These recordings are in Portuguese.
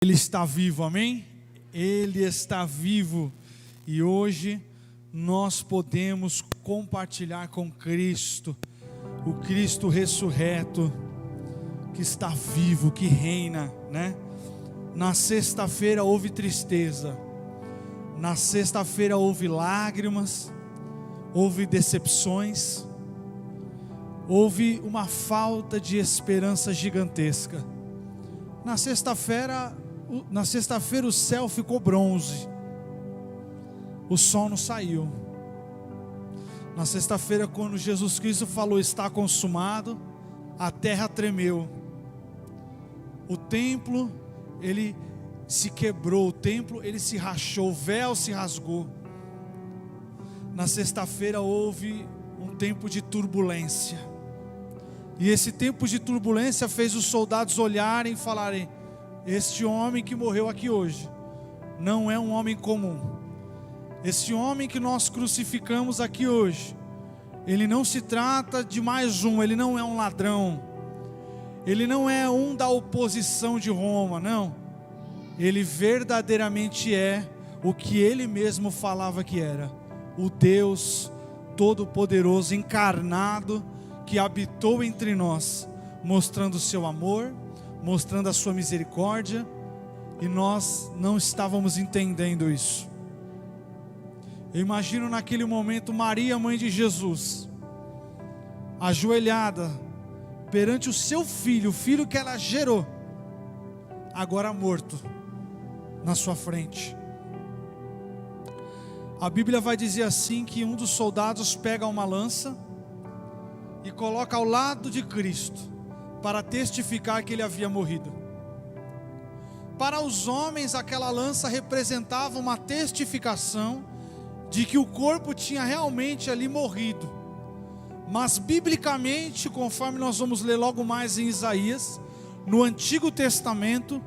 Ele está vivo, amém? Ele está vivo e hoje nós podemos compartilhar com Cristo, o Cristo ressurreto, que está vivo, que reina, né? Na sexta-feira houve tristeza, na sexta-feira houve lágrimas, houve decepções, houve uma falta de esperança gigantesca. Na sexta-feira o céu ficou bronze, o sol não saiu. Na sexta-feira, quando Jesus Cristo falou está consumado, a terra tremeu, o templo ele se quebrou, o templo ele se rachou, o véu se rasgou. Na sexta-feira houve um tempo de turbulência, e esse tempo de turbulência fez os soldados olharem e falarem: este homem que morreu aqui hoje não é um homem comum. Esse homem que nós crucificamos aqui hoje, ele não se trata de mais um, ele não é um ladrão, ele não é um da oposição de Roma, não. Ele verdadeiramente é o que ele mesmo falava que era: o Deus Todo-Poderoso encarnado, que habitou entre nós, mostrando o seu amor, mostrando a sua misericórdia, e nós não estávamos entendendo isso. Eu imagino naquele momento Maria, mãe de Jesus, ajoelhada perante o seu filho, o filho que ela gerou, agora morto, na sua frente. A Bíblia vai dizer assim, que um dos soldados pega uma lança e coloca ao lado de Cristo, para testificar que ele havia morrido. Para os homens, aquela lança representava uma testificação de que o corpo tinha realmente ali morrido. Mas biblicamente, conforme nós vamos ler logo mais em Isaías, no Antigo Testamento,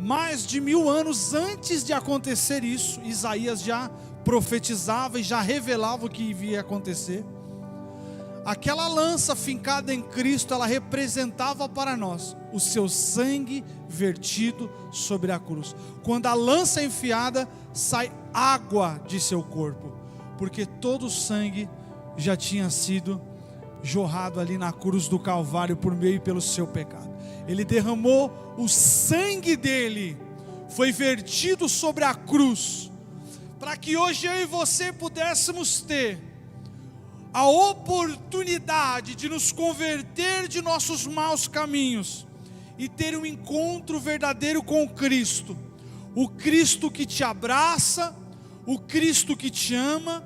mais de 1000 anos antes de acontecer isso, Isaías já profetizava e já revelava o que iria acontecer. Aquela lança fincada em Cristo, ela representava para nós o seu sangue vertido sobre a cruz. Quando a lança é enfiada, sai água de seu corpo, porque todo o sangue já tinha sido jorrado ali na cruz do Calvário por meio e pelo seu pecado. Ele derramou o sangue dele, foi vertido sobre a cruz, para que hoje eu e você pudéssemos ter a oportunidade de nos converter de nossos maus caminhos e ter um encontro verdadeiro com Cristo. O Cristo que te abraça, o Cristo que te ama,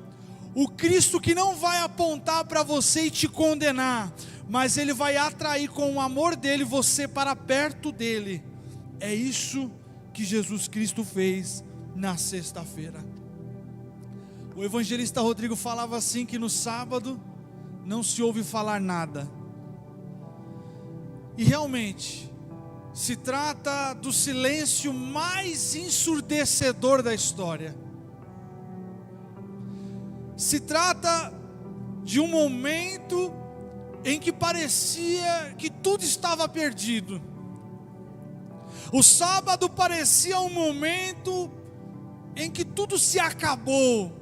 o Cristo que não vai apontar para você e te condenar, mas Ele vai atrair com o amor dEle você para perto dEle. É isso que Jesus Cristo fez na sexta-feira. O evangelista Rodrigo falava assim, que no sábado não se ouve falar nada. E realmente, se trata do silêncio mais ensurdecedor da história. Se trata de um momento em que parecia que tudo estava perdido. O sábado parecia um momento em que tudo se acabou,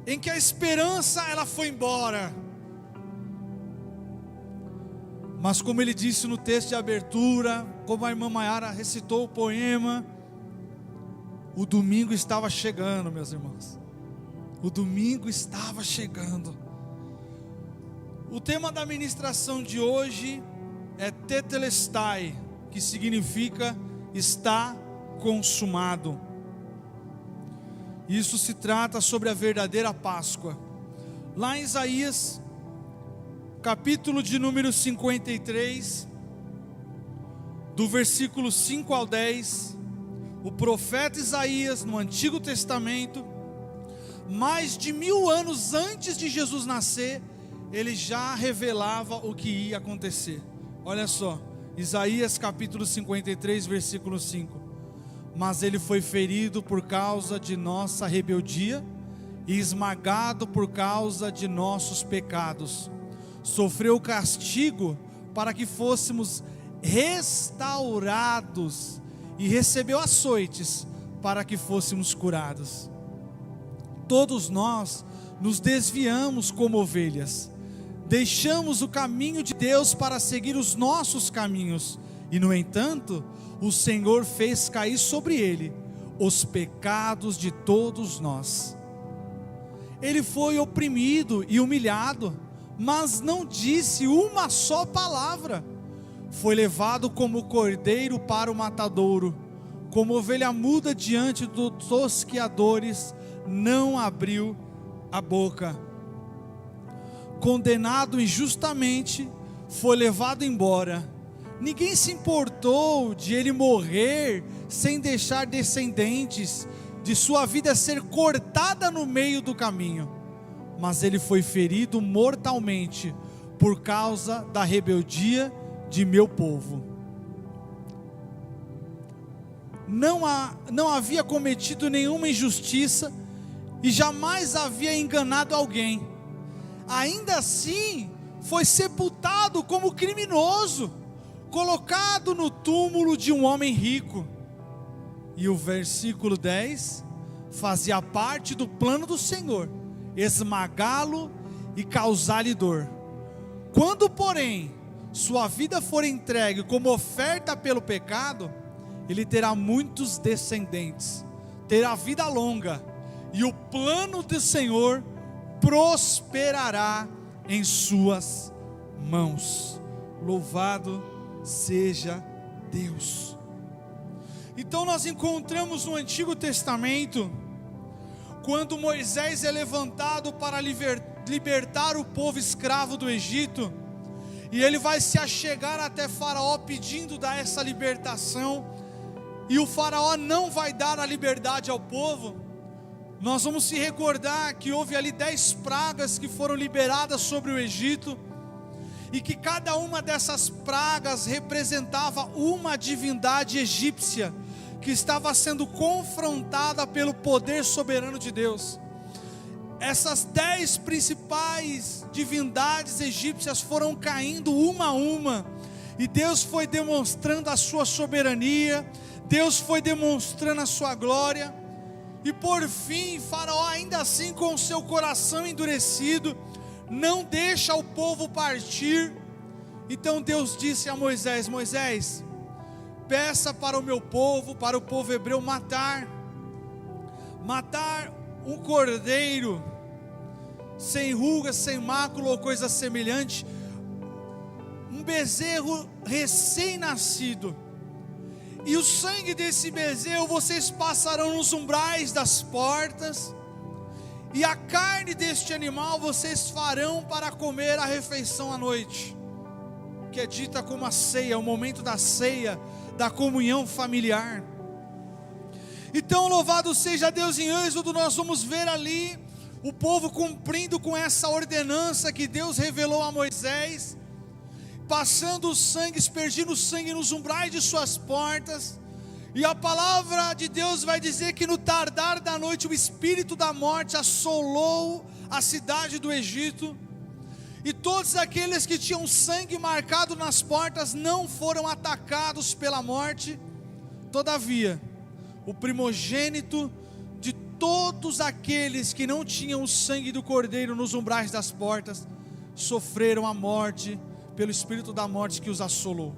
em que a esperança ela foi embora. Mas como ele disse no texto de abertura, como a irmã Maiara recitou o poema, o domingo estava chegando, meus irmãos. O domingo estava chegando. O tema da ministração de hoje é Tetelestai, que significa está consumado. Isso se trata sobre a verdadeira Páscoa. Lá em Isaías, capítulo de número 53, do versículo 5 ao 10, o profeta Isaías, no Antigo Testamento, mais de 1000 anos antes de Jesus nascer, ele já revelava o que ia acontecer. Olha só, Isaías capítulo 53, versículo 5. Mas ele foi ferido por causa de nossa rebeldia e esmagado por causa de nossos pecados. Sofreu o castigo para que fôssemos restaurados e recebeu açoites para que fôssemos curados. Todos nós nos desviamos como ovelhas, deixamos o caminho de Deus para seguir os nossos caminhos, e no entanto, o Senhor fez cair sobre ele os pecados de todos nós. Ele foi oprimido e humilhado, mas não disse uma só palavra. Foi levado como cordeiro para o matadouro, como ovelha muda diante dos tosqueadores, não abriu a boca. Condenado injustamente, foi levado embora. Ninguém se importou de ele morrer sem deixar descendentes, de sua vida ser cortada no meio do caminho. Mas ele foi ferido mortalmente por causa da rebeldia de meu povo. Não havia cometido nenhuma injustiça e jamais havia enganado alguém. Ainda assim, foi sepultado como criminoso, colocado no túmulo de um homem rico. E o versículo 10 fazia parte do plano do Senhor, esmagá-lo e causar-lhe dor. Quando, porém, sua vida for entregue como oferta pelo pecado, ele terá muitos descendentes, terá vida longa, e o plano do Senhor prosperará em suas mãos. Louvado seja Deus. Então nós encontramos no Antigo Testamento, quando Moisés é levantado para libertar o povo escravo do Egito, e ele vai se achegar até Faraó pedindo essa libertação, e o Faraó não vai dar a liberdade ao povo. Nós vamos se recordar que houve ali 10 pragas que foram liberadas sobre o Egito, e que cada uma dessas pragas representava uma divindade egípcia, que estava sendo confrontada pelo poder soberano de Deus. Essas 10 principais divindades egípcias foram caindo uma a uma, e Deus foi demonstrando a sua soberania, Deus foi demonstrando a sua glória, e por fim, Faraó, ainda assim com o seu coração endurecido, não deixa o povo partir. Então Deus disse a Moisés: Moisés, peça para o meu povo, para o povo hebreu matar um cordeiro, sem rugas, sem mácula ou coisa semelhante, um bezerro recém-nascido, e o sangue desse bezerro vocês passarão nos umbrais das portas, e a carne deste animal vocês farão para comer a refeição à noite, que é dita como a ceia, o momento da ceia, da comunhão familiar. Então louvado seja Deus. Em Êxodo nós vamos ver ali o povo cumprindo com essa ordenança que Deus revelou a Moisés, passando o sangue, aspergindo o sangue nos umbrais de suas portas. E a palavra de Deus vai dizer que no tardar da noite o espírito da morte assolou a cidade do Egito, e todos aqueles que tinham sangue marcado nas portas não foram atacados pela morte. Todavia, o primogênito de todos aqueles que não tinham o sangue do cordeiro nos umbrais das portas sofreram a morte pelo espírito da morte que os assolou.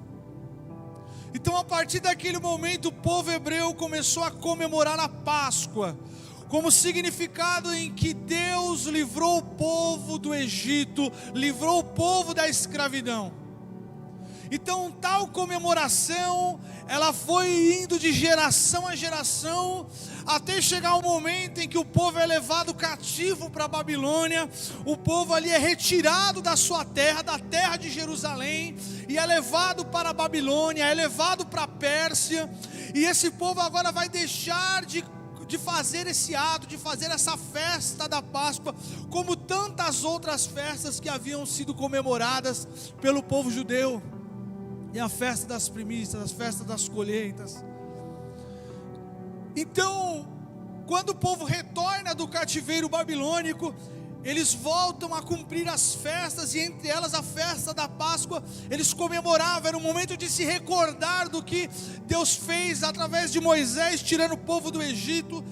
Então, a partir daquele momento, o povo hebreu começou a comemorar a Páscoa, como significado em que Deus livrou o povo do Egito, livrou o povo da escravidão. Então, tal comemoração, ela foi indo de geração a geração, até chegar o momento em que o povo é levado cativo para a Babilônia. O povo ali é retirado da sua terra, da terra de Jerusalém, e é levado para a Babilônia, é levado para a Pérsia. E esse povo agora vai deixar de fazer esse ato, de fazer essa festa da Páscoa, como tantas outras festas que haviam sido comemoradas pelo povo judeu. E a festa das primícias, as festas das colheitas. Então, quando o povo retorna do cativeiro babilônico, eles voltam a cumprir as festas, e entre elas a festa da Páscoa. Eles comemoravam, era um momento de se recordar do que Deus fez através de Moisés, tirando o povo do Egito,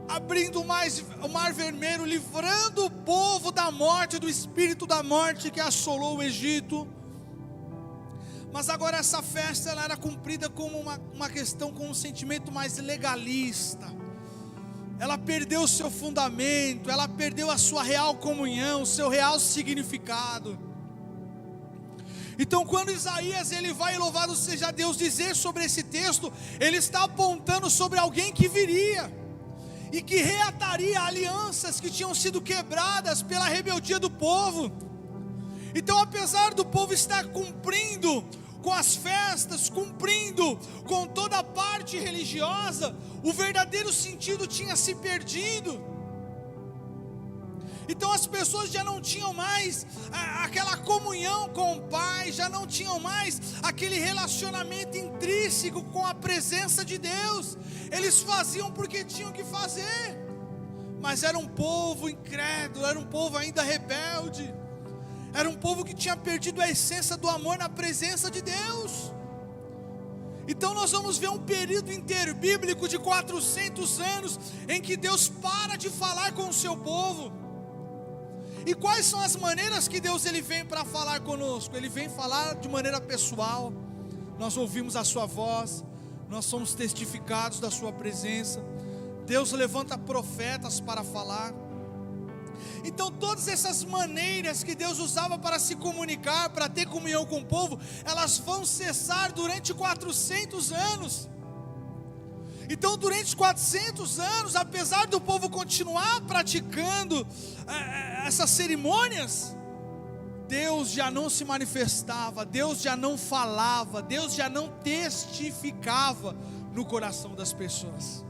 abrindo o mar vermelho, livrando o povo da morte, do espírito da morte que assolou o Egito. Mas agora essa festa ela era cumprida como uma questão, com um sentimento mais legalista. Ela perdeu o seu fundamento, ela perdeu a sua real comunhão, o seu real significado. Então quando Isaías ele vai, louvado seja Deus, dizer sobre esse texto, ele está apontando sobre alguém que viria, e que reataria alianças que tinham sido quebradas pela rebeldia do povo. Então, apesar do povo estar cumprindo com as festas, cumprindo com toda a parte religiosa, o verdadeiro sentido tinha se perdido. Então as pessoas já não tinham mais aquela comunhão com o Pai, já não tinham mais aquele relacionamento intrínseco com a presença de Deus. Eles faziam porque tinham que fazer, mas era um povo incrédulo, era um povo ainda rebelde, era um povo que tinha perdido a essência do amor na presença de Deus. Então nós vamos ver um período inteiro bíblico de 400 anos em que Deus para de falar com o seu povo. E quais são as maneiras que Deus ele vem para falar conosco? Ele vem falar de maneira pessoal. Nós ouvimos a sua voz, nós somos testificados da sua presença. Deus levanta profetas para falar. Então todas essas maneiras que Deus usava para se comunicar, para ter comunhão com o povo, elas vão cessar durante 400 anos. Então durante 400 anos, apesar do povo continuar praticando essas cerimônias, Deus já não se manifestava, Deus já não falava, Deus já não testificava no coração das pessoas.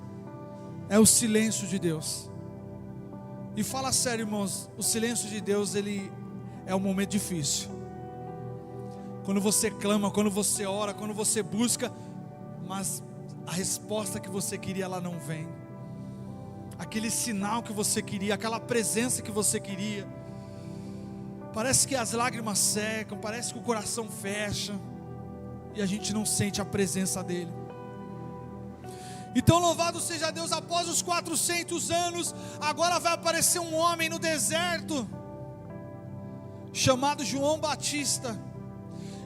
É o silêncio de Deus. E fala sério, irmãos, o silêncio de Deus, ele é um momento difícil. Quando você clama, quando você ora, quando você busca, mas a resposta que você queria, ela não vem. Aquele sinal que você queria, aquela presença que você queria, parece que as lágrimas secam, parece que o coração fecha, e a gente não sente a presença dele. Então louvado seja Deus, após os 400 anos, agora vai aparecer um homem no deserto, chamado João Batista.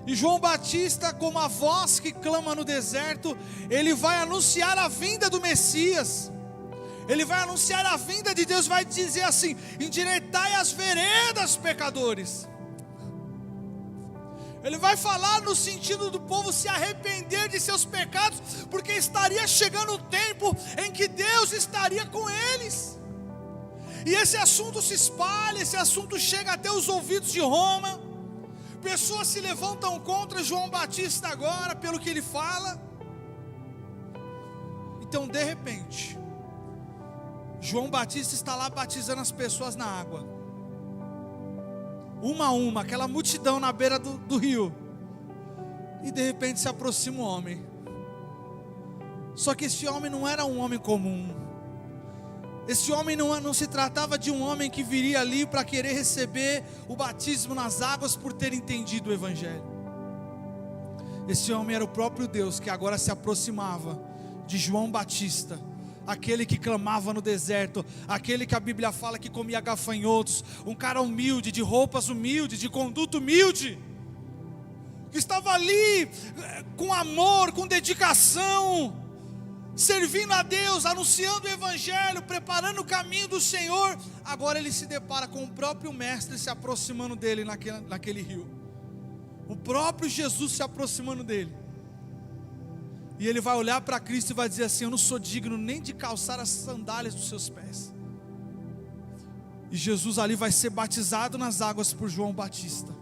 E João Batista, como a voz que clama no deserto, ele vai anunciar a vinda do Messias. Ele vai anunciar a vinda de Deus, vai dizer assim: endireitai as veredas, pecadores. Ele vai falar no sentido do povo se arrepender de seus pecados, porque estaria chegando o tempo em que Deus estaria com eles. E esse assunto se espalha, esse assunto chega até os ouvidos de Roma. Pessoas se levantam contra João Batista agora, pelo que ele fala. Então de repente, João Batista está lá batizando as pessoas na água, uma a uma, aquela multidão na beira do rio. E de repente se aproxima um homem. Só que esse homem não era um homem comum. Esse homem não se tratava de um homem que viria ali para querer receber o batismo nas águas por ter entendido o Evangelho. Esse homem era o próprio Deus que agora se aproximava de João Batista, aquele que clamava no deserto, aquele que a Bíblia fala que comia gafanhotos, um cara humilde, de roupas humildes, de conduta humilde, que estava ali com amor, com dedicação, servindo a Deus, anunciando o Evangelho, preparando o caminho do Senhor. Agora ele se depara com o próprio Mestre se aproximando dele naquele rio, o próprio Jesus se aproximando dele. E ele vai olhar para Cristo e vai dizer assim: eu não sou digno nem de calçar as sandálias dos seus pés. E Jesus ali vai ser batizado nas águas por João Batista.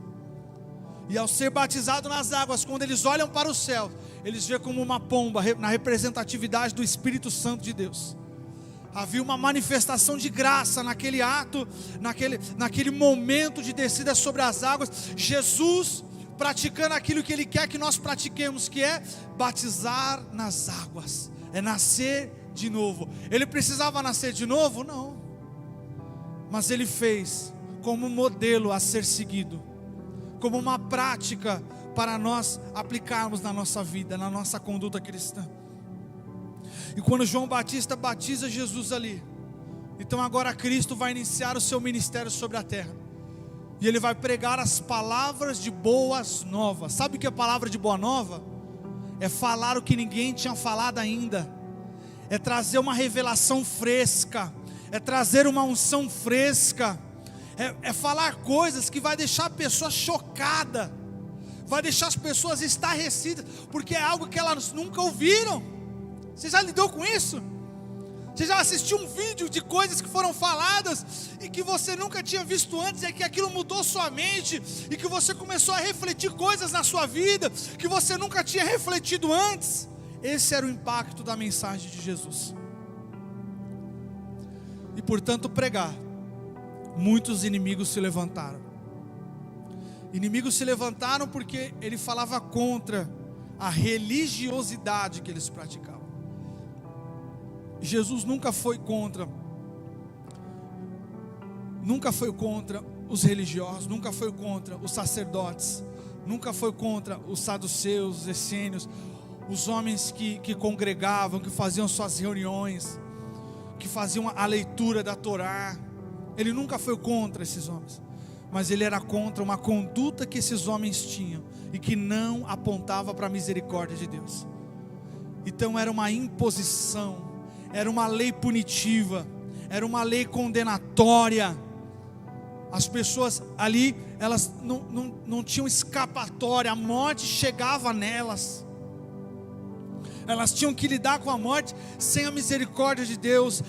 E ao ser batizado nas águas, quando eles olham para o céu, eles veem como uma pomba, na representatividade do Espírito Santo de Deus. Havia uma manifestação de graça naquele ato, naquele momento de descida sobre as águas. Jesus praticando aquilo que Ele quer que nós pratiquemos, que é batizar nas águas, é nascer de novo. Ele precisava nascer de novo? Não. mas Ele fez como um modelo a ser seguido, como uma prática para nós aplicarmos na nossa vida, na nossa conduta cristã. E quando João Batista batiza Jesus ali, então agora Cristo vai iniciar o seu ministério sobre a terra, e Ele vai pregar as palavras de boas novas. Sabe o que é palavra de boa nova? É falar o que ninguém tinha falado ainda, é trazer uma revelação fresca, é trazer uma unção fresca, é falar coisas que vai deixar a pessoa chocada, vai deixar as pessoas estarrecidas, porque é algo que elas nunca ouviram. Você já lidou com isso? Você já assistiu um vídeo de coisas que foram faladas e que você nunca tinha visto antes, e que aquilo mudou sua mente, e que você começou a refletir coisas na sua vida que você nunca tinha refletido antes? Esse era o impacto da mensagem de Jesus. E por tanto pregar, muitos inimigos se levantaram. Inimigos se levantaram porque Ele falava contra a religiosidade que eles praticavam. Jesus nunca foi contra os religiosos, nunca foi contra os sacerdotes, nunca foi contra os saduceus, os essênios, os homens que congregavam, que faziam suas reuniões, que faziam a leitura da Torá. Ele nunca foi contra esses homens, mas Ele era contra uma conduta que esses homens tinham e que não apontava para a misericórdia de Deus. Então era uma imposição, era uma lei punitiva, era uma lei condenatória. As pessoas ali, elas não tinham escapatória, a morte chegava nelas. Elas tinham que lidar com a morte sem a misericórdia de Deus.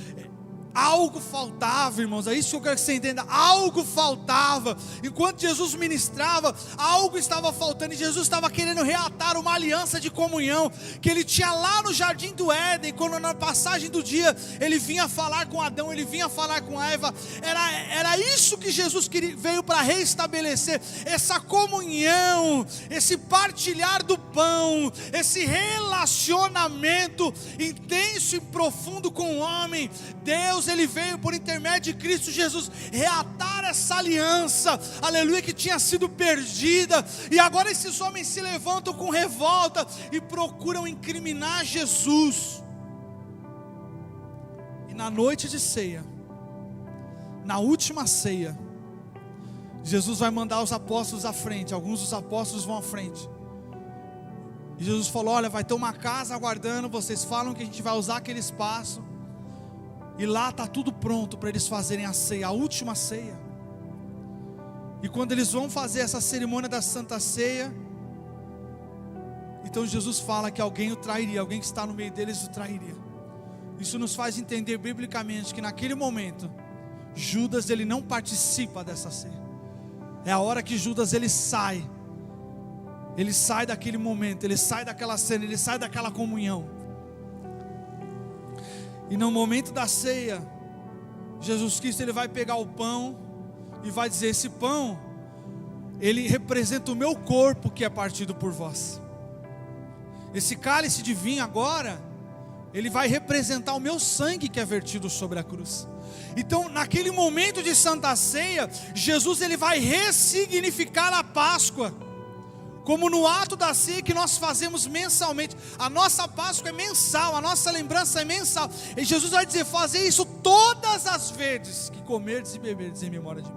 Algo faltava, irmãos, é isso que eu quero que você entenda. Algo faltava. Enquanto Jesus ministrava, algo estava faltando, e Jesus estava querendo reatar uma aliança de comunhão que Ele tinha lá no jardim do Éden, quando na passagem do dia Ele vinha falar com Adão, Ele vinha falar com Eva. Era isso que Jesus veio para restabelecer, essa comunhão, esse partilhar do pão, esse relacionamento intenso e profundo com o homem. Deus, Ele veio por intermédio de Cristo Jesus reatar essa aliança, aleluia, que tinha sido perdida. E agora esses homens se levantam com revolta e procuram incriminar Jesus. E na noite de ceia, na última ceia, Jesus vai mandar os apóstolos à frente. Alguns dos apóstolos vão à frente. E Jesus falou: olha, vai ter uma casa aguardando, vocês falam que a gente vai usar aquele espaço, e lá está tudo pronto para eles fazerem a ceia, a última ceia. E quando eles vão fazer essa cerimônia da Santa Ceia, então Jesus fala que alguém o trairia, alguém que está no meio deles o trairia. Isso nos faz entender biblicamente que naquele momento Judas, ele não participa dessa ceia. É a hora que Judas ele sai daquele momento, ele sai daquela cena, ele sai daquela comunhão. E no momento da ceia, Jesus Cristo ele vai pegar o pão e vai dizer: esse pão, ele representa o meu corpo que é partido por vós. Esse cálice de vinho agora, ele vai representar o meu sangue que é vertido sobre a cruz. Então naquele momento de Santa Ceia, Jesus ele vai ressignificar a Páscoa. Como no ato da ceia que nós fazemos mensalmente. A nossa Páscoa é mensal, a nossa lembrança é mensal. E Jesus vai dizer: fazer isso todas as vezes que comerdes e beberdes em memória de mim.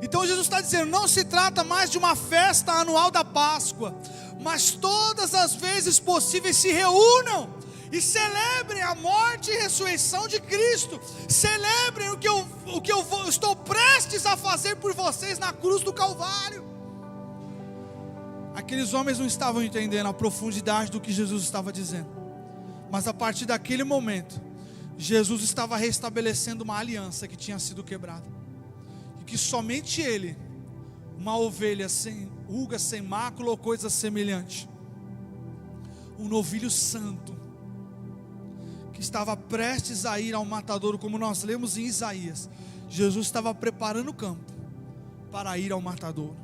Então Jesus está dizendo: não se trata mais de uma festa anual da Páscoa, mas todas as vezes possíveis se reúnam e celebrem a morte e ressurreição de Cristo. Celebrem o que eu estou prestes a fazer por vocês na cruz do Calvário. Aqueles homens não estavam entendendo a profundidade do que Jesus estava dizendo, mas a partir daquele momento, Jesus estava restabelecendo uma aliança que tinha sido quebrada, e que somente Ele, uma ovelha sem ruga, sem mácula ou coisa semelhante, um novilho santo, que estava prestes a ir ao matadouro, como nós lemos em Isaías. Jesus estava preparando o campo para ir ao matadouro.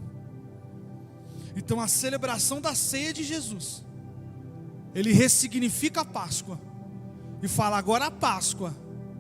Então a celebração da ceia de Jesus, Ele ressignifica a Páscoa e fala: agora a Páscoa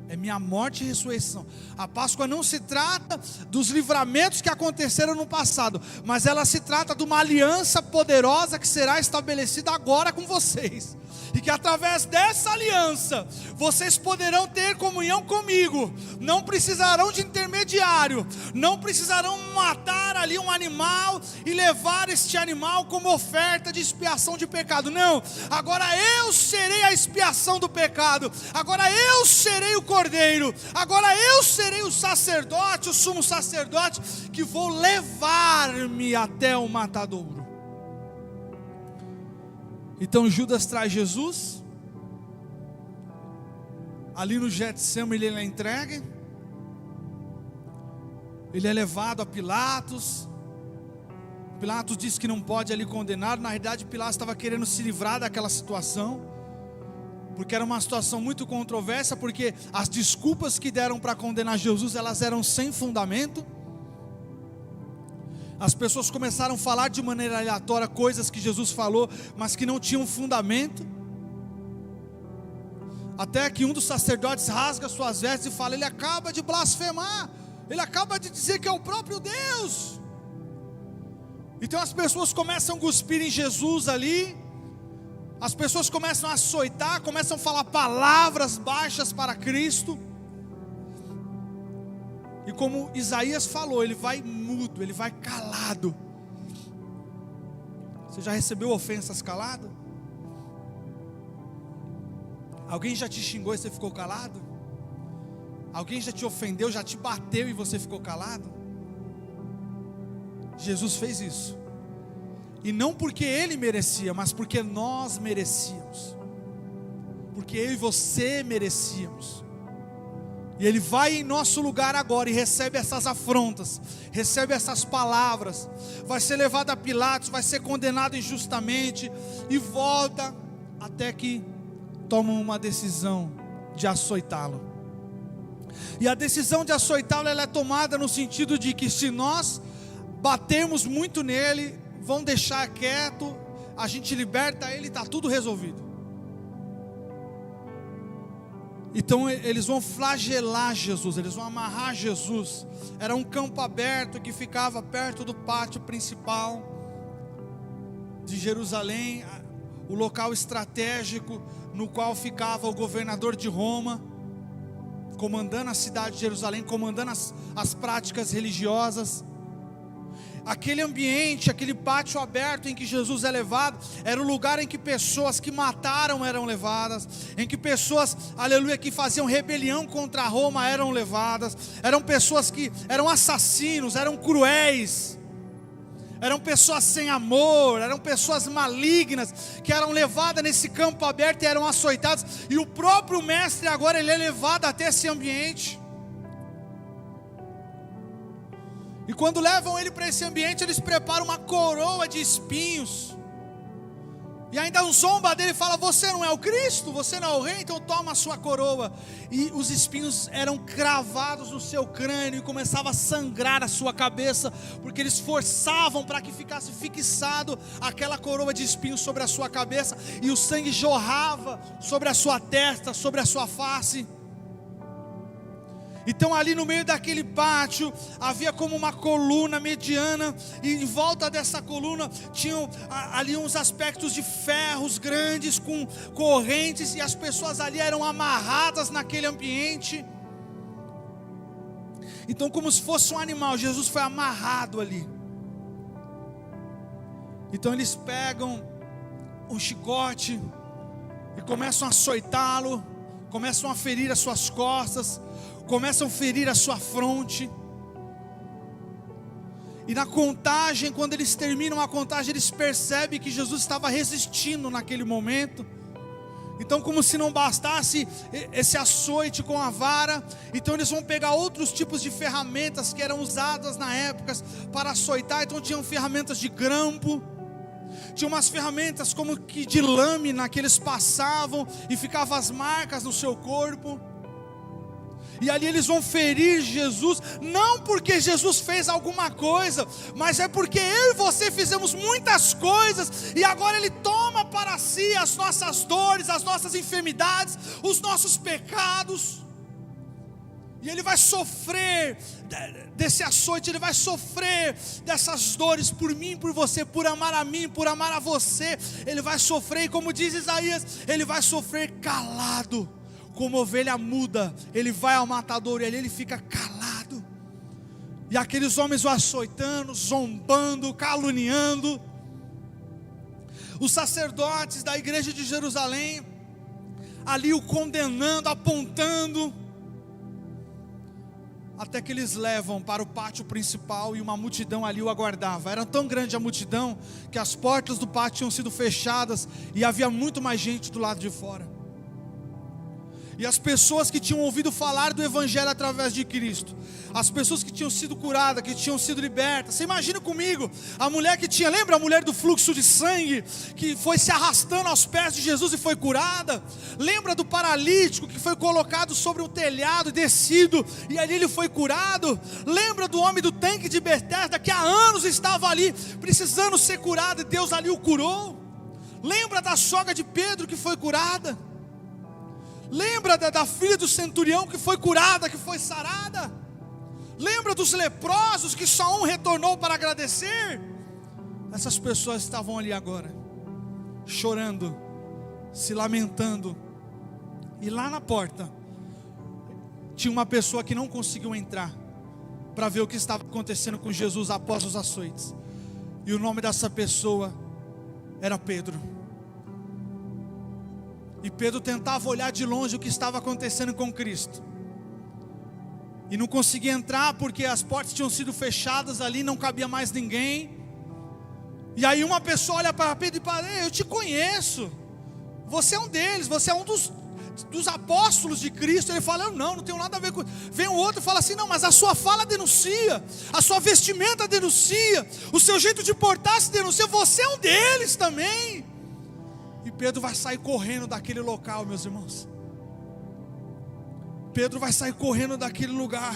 é minha morte e ressurreição. A Páscoa não se trata dos livramentos que aconteceram no passado, mas ela se trata de uma aliança poderosa que será estabelecida agora com vocês. E que através dessa aliança, vocês poderão ter comunhão comigo. Não precisarão de intermediário. Não precisarão matar ali um animal e levar este animal como oferta de expiação de pecado. Não, agora eu serei a expiação do pecado. Agora eu serei o cordeiro. Agora eu serei o sacerdote, o sumo sacerdote, que vou levar-me até o matadouro. Então Judas traz Jesus, ali no Getsemane ele é entregue, ele é levado a Pilatos. Pilatos disse que não pode ali condenar. Na realidade Pilatos estava querendo se livrar daquela situação, porque era uma situação muito controversa, porque as desculpas que deram para condenar Jesus, elas eram sem fundamento. As pessoas começaram a falar de maneira aleatória coisas que Jesus falou, mas que não tinham fundamento. Até que um dos sacerdotes rasga suas vestes e fala: ele acaba de blasfemar, ele acaba de dizer que é o próprio Deus. Então as pessoas começam a cuspir em Jesus ali, as pessoas começam a açoitar, começam a falar palavras baixas para Cristo. E como Isaías falou, ele vai mudo, ele vai calado. Você já recebeu ofensas calado? Alguém já te xingou e você ficou calado? Alguém já te ofendeu, já te bateu e você ficou calado? Jesus fez isso. E não porque ele merecia, mas porque nós merecíamos. Porque eu e você merecíamos. E ele vai em nosso lugar agora e recebe essas afrontas, recebe essas palavras, vai ser levado a Pilatos, vai ser condenado injustamente, e volta até que tomam uma decisão de açoitá-lo. E a decisão de açoitá-lo, ela é tomada no sentido de que se nós batermos muito nele, vão deixar quieto, a gente liberta ele e está tudo resolvido. Então eles vão flagelar Jesus, eles vão amarrar Jesus. Era um campo aberto que ficava perto do pátio principal de Jerusalém, o local estratégico no qual ficava o governador de Roma, comandando a cidade de Jerusalém, comandando as práticas religiosas. Aquele ambiente, aquele pátio aberto em que Jesus é levado, era o lugar em que pessoas que mataram eram levadas, em que pessoas, aleluia, que faziam rebelião contra Roma eram levadas, eram pessoas que eram assassinos, eram cruéis, eram pessoas sem amor, eram pessoas malignas, que eram levadas nesse campo aberto e eram açoitadas, e o próprio mestre agora ele é levado até esse ambiente. E quando levam ele para esse ambiente, eles preparam uma coroa de espinhos. E ainda zomba dele e fala: você não é o Cristo? Você não é o rei? Então toma a sua coroa. E os espinhos eram cravados no seu crânio e começava a sangrar a sua cabeça, porque eles forçavam para que ficasse fixado aquela coroa de espinhos sobre a sua cabeça, e o sangue jorrava sobre a sua testa, sobre a sua face. Então ali no meio daquele pátio havia como uma coluna mediana, e em volta dessa coluna tinham ali uns aspectos de ferros grandes com correntes, e as pessoas ali eram amarradas naquele ambiente. Então, como se fosse um animal, Jesus foi amarrado ali. Então eles pegam um chicote e começam a açoitá-lo, começam a ferir as suas costas, começam a ferir a sua fronte. E na contagem, quando eles terminam a contagem, eles percebem que Jesus estava resistindo naquele momento. Então, como se não bastasse esse açoite com a vara, então eles vão pegar outros tipos de ferramentas que eram usadas na época para açoitar. Então tinham ferramentas de grampo, tinha umas ferramentas como que de lâmina que eles passavam e ficavam as marcas no seu corpo. E ali eles vão ferir Jesus, não porque Jesus fez alguma coisa, mas é porque eu e você fizemos muitas coisas, e agora Ele toma para si as nossas dores, as nossas enfermidades, os nossos pecados. E ele vai sofrer desse açoite, ele vai sofrer dessas dores por mim, por você, por amar a mim, por amar a você. Ele vai sofrer, e como diz Isaías, ele vai sofrer calado, como ovelha muda. Ele vai ao matadouro e ali ele fica calado. E aqueles homens o açoitando, zombando, caluniando. Os sacerdotes da igreja de Jerusalém ali o condenando, apontando, até que eles levam para o pátio principal e uma multidão ali o aguardava. Era tão grande a multidão que as portas do pátio tinham sido fechadas e havia muito mais gente do lado de fora. E as pessoas que tinham ouvido falar do Evangelho através de Cristo, as pessoas que tinham sido curadas, que tinham sido libertas. Você imagina comigo, a mulher que tinha, lembra a mulher do fluxo de sangue, que foi se arrastando aos pés de Jesus e foi curada? Lembra do paralítico que foi colocado sobre um telhado e descido, e ali ele foi curado? Lembra do homem do tanque de Betesda, que há anos estava ali, precisando ser curado, e Deus ali o curou? Lembra da sogra de Pedro que foi curada? Lembra da filha do centurião que foi curada, que foi sarada? Lembra dos leprosos que só um retornou para agradecer? Essas pessoas estavam ali agora, chorando, se lamentando. E lá na porta tinha uma pessoa que não conseguiu entrar para ver o que estava acontecendo com Jesus após os açoites. E o nome dessa pessoa era Pedro. E Pedro tentava olhar de longe o que estava acontecendo com Cristo, e não conseguia entrar porque as portas tinham sido fechadas ali, não cabia mais ninguém. E aí uma pessoa olha para Pedro e fala: eu te conheço, você é um deles, você é um dos apóstolos de Cristo. Ele fala: eu não tenho nada a ver com. Vem um outro e fala assim: não, mas a sua fala denuncia, a sua vestimenta denuncia, o seu jeito de portar-se denuncia, você é um deles também. E Pedro vai sair correndo daquele local, meus irmãos. Pedro vai sair correndo daquele lugar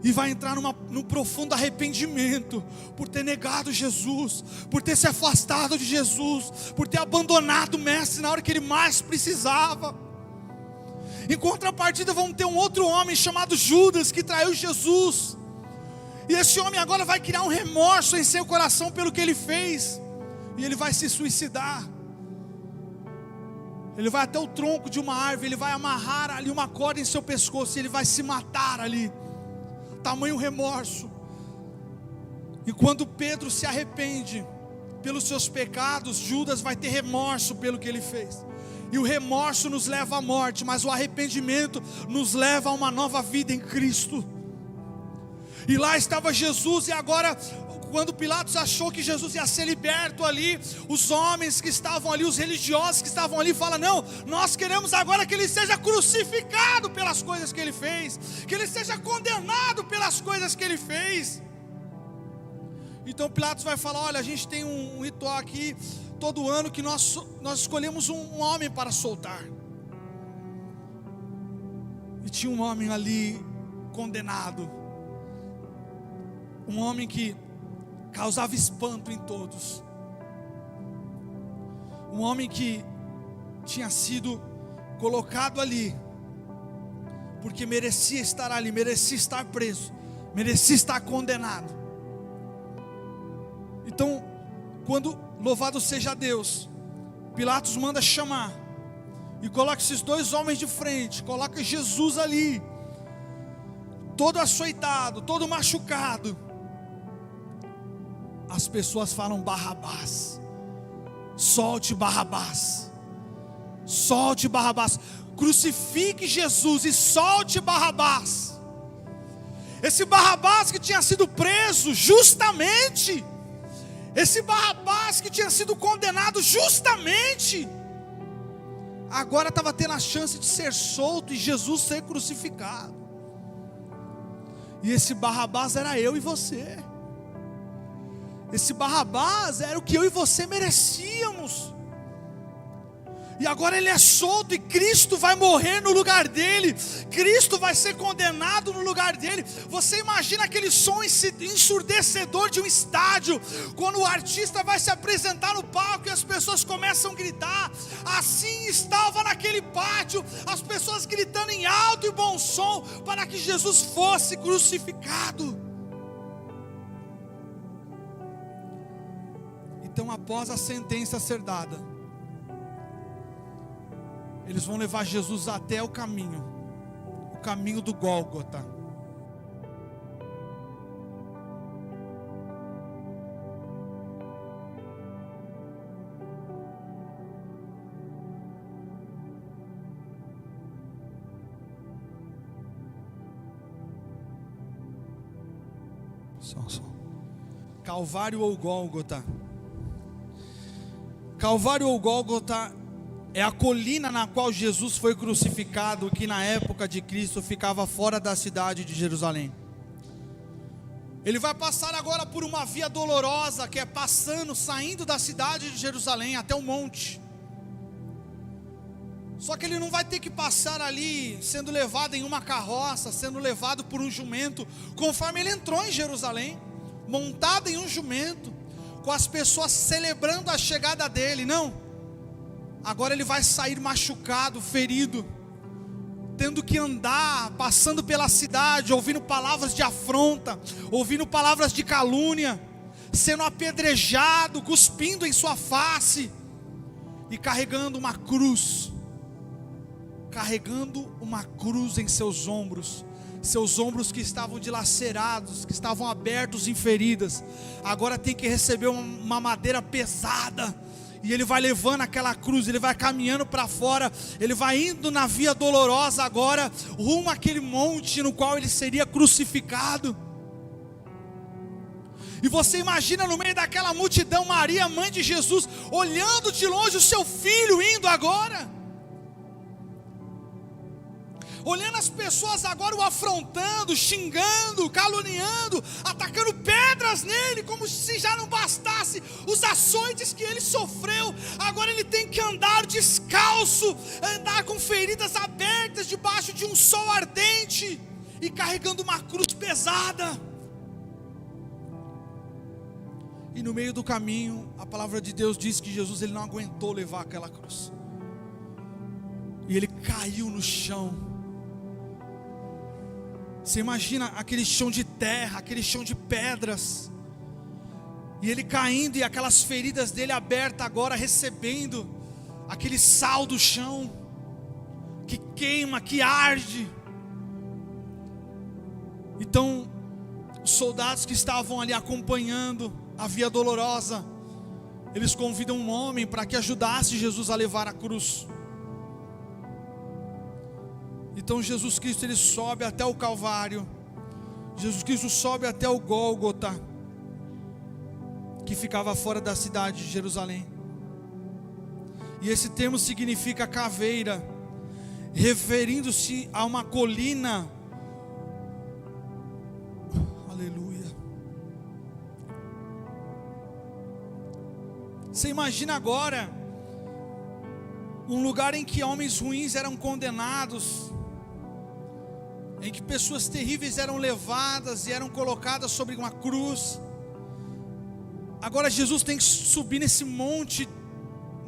e vai entrar num profundo arrependimento por ter negado Jesus, por ter se afastado de Jesus, por ter abandonado o mestre na hora que ele mais precisava. Em contrapartida, vamos ter um outro homem chamado Judas, que traiu Jesus. E esse homem agora vai criar um remorso em seu coração pelo que ele fez, e ele vai se suicidar. Ele vai até o tronco de uma árvore, ele vai amarrar ali uma corda em seu pescoço, e ele vai se matar ali. Tamanho remorso. E quando Pedro se arrepende pelos seus pecados, Judas vai ter remorso pelo que ele fez. E o remorso nos leva à morte, mas o arrependimento nos leva a uma nova vida em Cristo. E lá estava Jesus, e agora, quando Pilatos achou que Jesus ia ser liberto ali, os homens que estavam ali, os religiosos que estavam ali, falam: não, nós queremos agora que ele seja crucificado pelas coisas que ele fez, que ele seja condenado pelas coisas que ele fez. Então Pilatos vai falar: olha, a gente tem um ritual aqui, todo ano, que nós escolhemos um homem para soltar. E tinha um homem ali condenado, um homem que causava espanto em todos, um homem que tinha sido colocado ali porque merecia estar ali, merecia estar preso, merecia estar condenado. Então, quando, louvado seja Deus, Pilatos manda chamar e coloca esses dois homens de frente, coloca Jesus ali, todo açoitado, todo machucado. As pessoas falam: Barrabás, solte Barrabás, solte Barrabás, crucifique Jesus e solte Barrabás. Esse Barrabás que tinha sido preso justamente, esse Barrabás que tinha sido condenado justamente, agora estava tendo a chance de ser solto e Jesus ser crucificado. E esse Barrabás era eu e você. Esse Barrabás era o que eu e você merecíamos. E agora ele é solto e Cristo vai morrer no lugar dele. Cristo vai ser condenado no lugar dele. Você imagina aquele som ensurdecedor de um estádio, quando o artista vai se apresentar no palco e as pessoas começam a gritar. Assim estava naquele pátio, as pessoas gritando em alto e bom som, para que Jesus fosse crucificado. Então, após a sentença ser dada, eles vão levar Jesus até o caminho do Gólgota. Calvário ou Gólgota. Calvário ou Gólgota é a colina na qual Jesus foi crucificado, que na época de Cristo ficava fora da cidade de Jerusalém. Ele vai passar agora por uma via dolorosa, que é saindo da cidade de Jerusalém até o monte. Só que ele não vai ter que passar ali sendo levado em uma carroça, sendo levado por um jumento, conforme ele entrou em Jerusalém, montado em um jumento, com as pessoas celebrando a chegada dele. Não. Agora ele vai sair machucado, ferido, tendo que andar, passando pela cidade, ouvindo palavras de afronta, ouvindo palavras de calúnia, sendo apedrejado, cuspindo em sua face, e carregando uma cruz em seus ombros que estavam dilacerados, que estavam abertos em feridas. Agora tem que receber uma madeira pesada, e ele vai levando aquela cruz, ele vai caminhando para fora, ele vai indo na via dolorosa agora, rumo àquele monte no qual ele seria crucificado. E você imagina no meio daquela multidão, Maria, mãe de Jesus, olhando de longe o seu filho indo agora, olhando as pessoas agora o afrontando, xingando, caluniando, atacando pedras nele, como se já não bastasse os açoites que ele sofreu. Agora ele tem que andar descalço, andar com feridas abertas debaixo de um sol ardente e carregando uma cruz pesada. E no meio do caminho, a palavra de Deus diz que Jesus ele não aguentou levar aquela cruz, e ele caiu no chão. Você imagina aquele chão de terra, aquele chão de pedras, e ele caindo, e aquelas feridas dele abertas agora, recebendo aquele sal do chão, que queima, que arde. Então, os soldados que estavam ali acompanhando a via dolorosa, eles convidam um homem para que ajudasse Jesus a levar a cruz. Então Jesus Cristo ele sobe até o Calvário, Jesus Cristo sobe até o Gólgota, que ficava fora da cidade de Jerusalém. E esse termo significa caveira, referindo-se a uma colina. Aleluia. Você imagina agora um lugar em que homens ruins eram condenados, em que pessoas terríveis eram levadas e eram colocadas sobre uma cruz. Agora Jesus tem que subir nesse monte,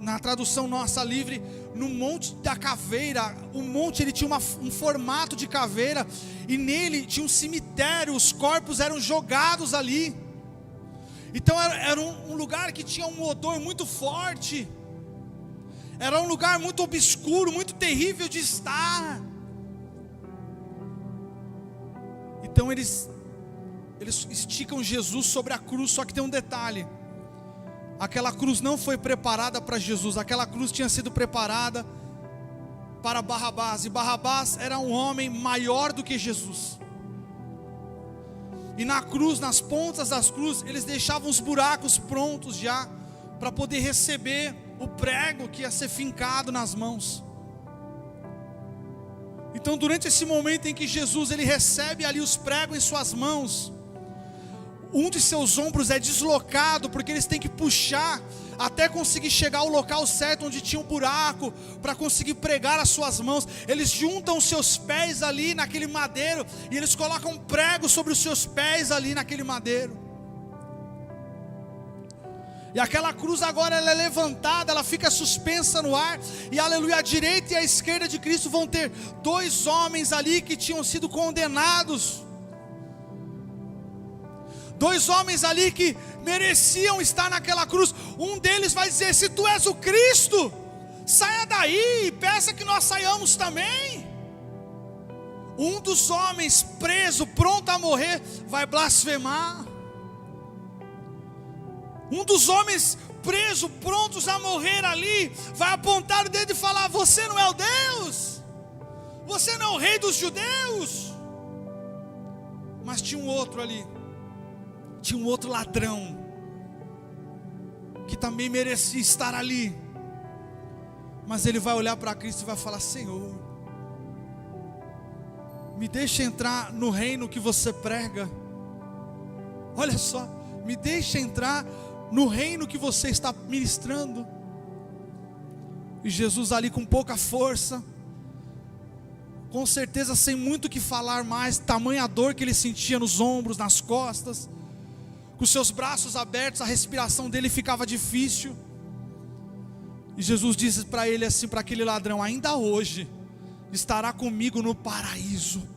na tradução nossa livre, no monte da caveira. O monte ele tinha um formato de caveira, e nele tinha um cemitério, os corpos eram jogados ali. Então era um lugar que tinha um odor muito forte, era um lugar muito obscuro, muito terrível de estar. Então eles esticam Jesus sobre a cruz. Só que tem um detalhe: aquela cruz não foi preparada para Jesus, aquela cruz tinha sido preparada para Barrabás, e Barrabás era um homem maior do que Jesus. E na cruz, nas pontas das cruzes, eles deixavam os buracos prontos já, para poder receber o prego que ia ser fincado nas mãos. Então durante esse momento em que Jesus ele recebe ali os pregos em suas mãos, um de seus ombros é deslocado, porque eles têm que puxar até conseguir chegar ao local certo, onde tinha um buraco, para conseguir pregar as suas mãos. Eles juntam os seus pés ali naquele madeiro, e eles colocam pregos sobre os seus pés ali naquele madeiro. E aquela cruz agora ela é levantada, ela fica suspensa no ar, e aleluia, a direita e a esquerda de Cristo vão ter dois homens ali que tinham sido condenados. Dois homens ali que mereciam estar naquela cruz. Um deles vai dizer: se tu és o Cristo, saia daí e peça que nós saiamos também. Um dos homens preso, pronto a morrer, vai blasfemar. Um dos homens preso, prontos a morrer ali, vai apontar o dedo e falar: você não é o Deus, você não é o rei dos judeus. Mas tinha um outro ali, tinha um outro ladrão, que também merecia estar ali. Mas ele vai olhar para Cristo e vai falar: Senhor, me deixa entrar no reino que você prega. Olha só, me deixa entrar no reino que você está ministrando. E Jesus ali com pouca força, com certeza sem muito o que falar mais, tamanha dor que ele sentia nos ombros, nas costas, com seus braços abertos, a respiração dele ficava difícil. E Jesus disse para ele assim, para aquele ladrão: ainda hoje estará comigo no paraíso.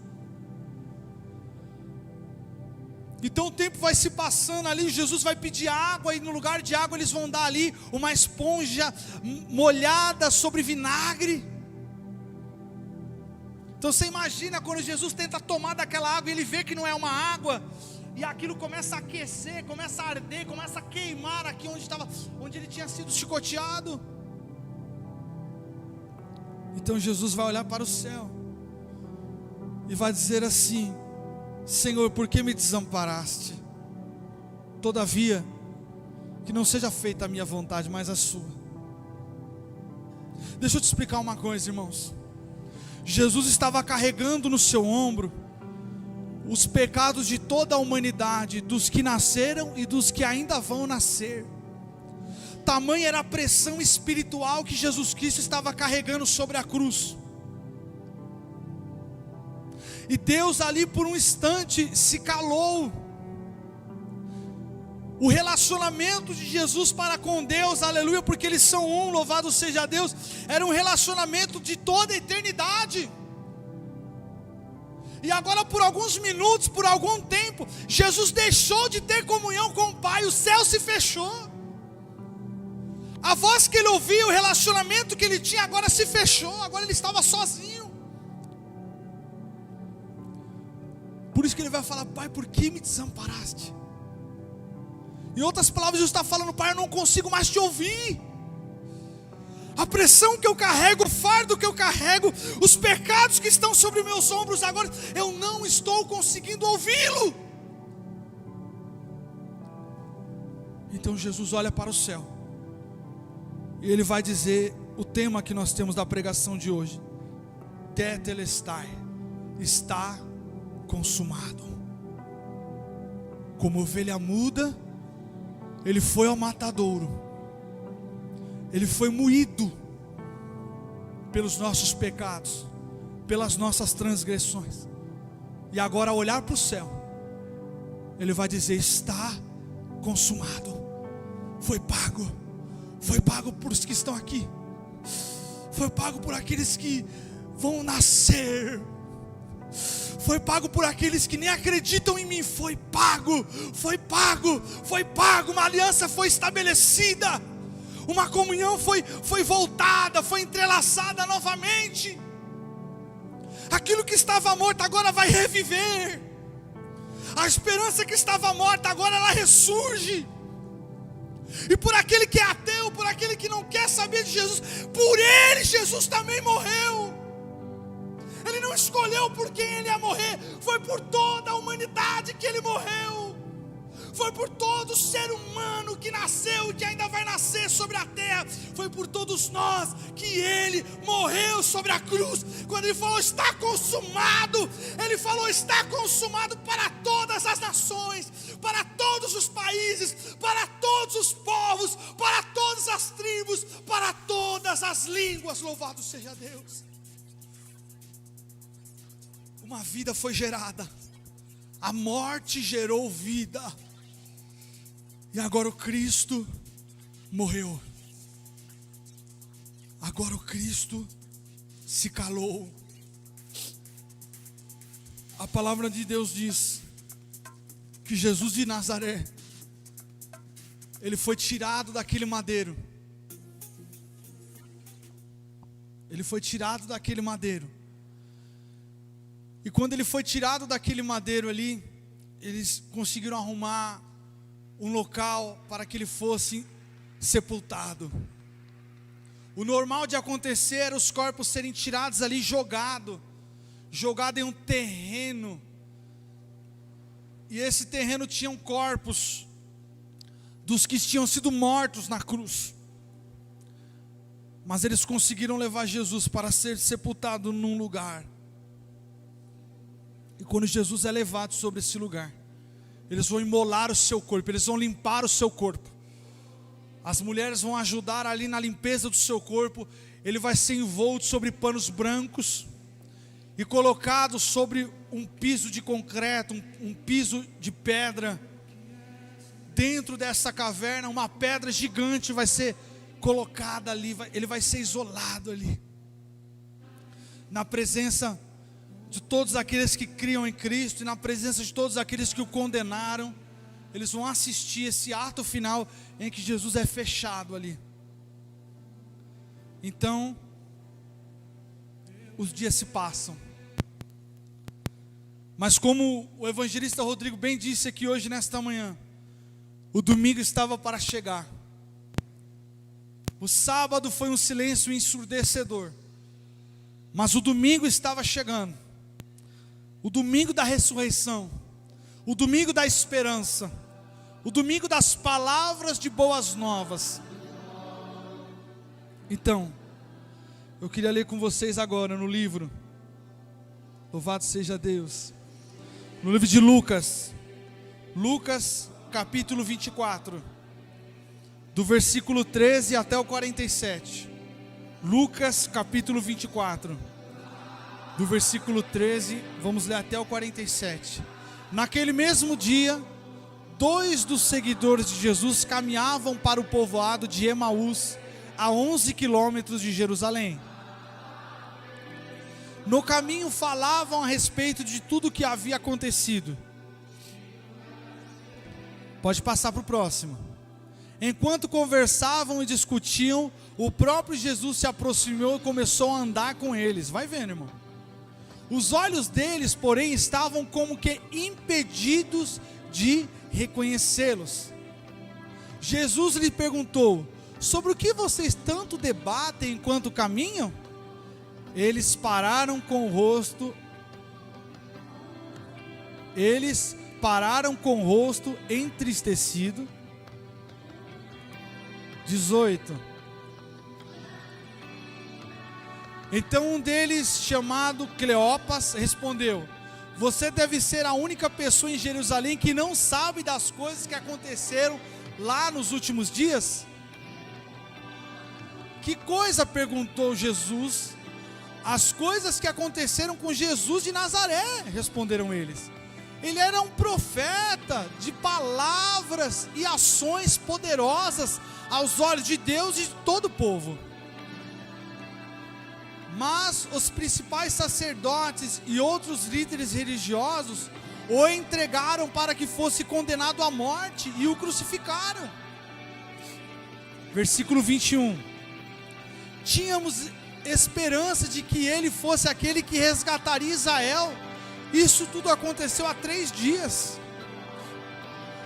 Então o tempo vai se passando ali, Jesus vai pedir água, e no lugar de água eles vão dar ali uma esponja molhada sobre vinagre. Então você imagina quando Jesus tenta tomar daquela água e ele vê que não é uma água, e aquilo começa a aquecer, começa a arder, começa a queimar aqui onde ele tinha sido chicoteado. Então Jesus vai olhar para o céu e vai dizer assim: Senhor, por que me desamparaste? Todavia, que não seja feita a minha vontade, mas a sua. Deixa eu te explicar uma coisa, irmãos. Jesus estava carregando no seu ombro os pecados de toda a humanidade, dos que nasceram e dos que ainda vão nascer. Tamanha era a pressão espiritual que Jesus Cristo estava carregando sobre a cruz. E Deus ali por um instante se calou. O relacionamento de Jesus para com Deus, aleluia, porque eles são um, louvado seja Deus, era um relacionamento de toda a eternidade. E agora por alguns minutos, por algum tempo, Jesus deixou de ter comunhão com o Pai, o céu se fechou. A voz que ele ouvia, o relacionamento que ele tinha agora se fechou, agora ele estava sozinho. Por isso que ele vai falar: Pai, por que me desamparaste? Em outras palavras, Jesus está falando: Pai, eu não consigo mais te ouvir. A pressão que eu carrego, o fardo que eu carrego, os pecados que estão sobre meus ombros agora, eu não estou conseguindo ouvi-lo. Então Jesus olha para o céu, e ele vai dizer o tema que nós temos da pregação de hoje: Tetelestai, está consumado. Como ovelha muda, ele foi ao matadouro, ele foi moído pelos nossos pecados, pelas nossas transgressões. E agora, ao olhar para o céu, ele vai dizer: está consumado. Foi pago por os que estão aqui, foi pago por aqueles que vão nascer, foi pago por aqueles que nem acreditam em mim. Foi pago, uma aliança foi estabelecida, uma comunhão foi voltada, foi entrelaçada novamente. Aquilo que estava morto agora vai reviver. A esperança que estava morta agora ela ressurge. E por aquele que é ateu, por aquele que não quer saber de Jesus, por ele Jesus também morreu. Ele não escolheu por quem ele ia morrer, foi por toda a humanidade que ele morreu. foi por todo ser humano que nasceu e que ainda vai nascer sobre a terra, foi por todos nós que Ele morreu sobre a cruz. Quando Ele falou está consumado, Ele falou está consumado para todas as nações, para todos os países, para todos os povos, para todas as tribos, para todas as línguas. Louvado seja Deus. Uma vida foi gerada, a morte gerou vida, e agora o Cristo morreu, agora o Cristo se calou. A palavra de Deus diz que Jesus de Nazaré, Ele foi tirado daquele madeiro, Ele foi tirado daquele madeiro. E quando Ele foi tirado daquele madeiro ali, eles conseguiram arrumar um local para que Ele fosse sepultado. O normal de acontecer era os corpos serem tirados ali, jogado em um terreno. E esse terreno tinha corpos dos que tinham sido mortos na cruz. Mas eles conseguiram levar Jesus para ser sepultado num lugar. E quando Jesus é levado sobre esse lugar, eles vão imolar o seu corpo, eles vão limpar o seu corpo. As mulheres vão ajudar ali na limpeza do seu corpo. Ele vai ser envolto sobre panos brancos e colocado sobre um piso de concreto, um piso de pedra. Dentro dessa caverna, uma pedra gigante vai ser colocada ali, ele vai ser isolado ali, na presença de todos aqueles que criam em Cristo, e na presença de todos aqueles que o condenaram. Eles vão assistir esse ato final em que Jesus é fechado ali. Então, os dias se passam. Mas como o evangelista Rodrigo bem disse aqui hoje nesta manhã, o domingo estava para chegar. O sábado foi um silêncio ensurdecedor, mas o domingo estava chegando. O domingo da ressurreição, o domingo da esperança, o domingo das palavras de boas novas. Então, eu queria ler com vocês agora no livro, louvado seja Deus, no livro de Lucas, capítulo 24, do versículo 13 até o 47. Lucas capítulo 24, do versículo 13, vamos ler até o 47. Naquele mesmo dia, 2 dos seguidores de Jesus caminhavam para o povoado de Emaús, a 11 quilômetros de Jerusalém. No caminho falavam a respeito de tudo o que havia acontecido. Pode passar para o próximo. Enquanto conversavam e discutiam, o próprio Jesus se aproximou e começou a andar com eles. Vai vendo, irmão. Os olhos deles, porém, estavam como que impedidos de reconhecê-los. Jesus lhe perguntou: sobre o que vocês tanto debatem enquanto caminham? Eles pararam com o rosto entristecido. 18. Então um deles, chamado Cleopas, respondeu: você deve ser a única pessoa em Jerusalém que não sabe das coisas que aconteceram lá nos últimos dias? Que coisa? Perguntou Jesus. As coisas que aconteceram com Jesus de Nazaré, responderam eles. Ele era um profeta de palavras e ações poderosas aos olhos de Deus e de todo o povo. Mas os principais sacerdotes e outros líderes religiosos o entregaram para que fosse condenado à morte e o crucificaram. Versículo 21. Tínhamos esperança de que ele fosse aquele que resgataria Israel. Isso tudo aconteceu há 3 dias.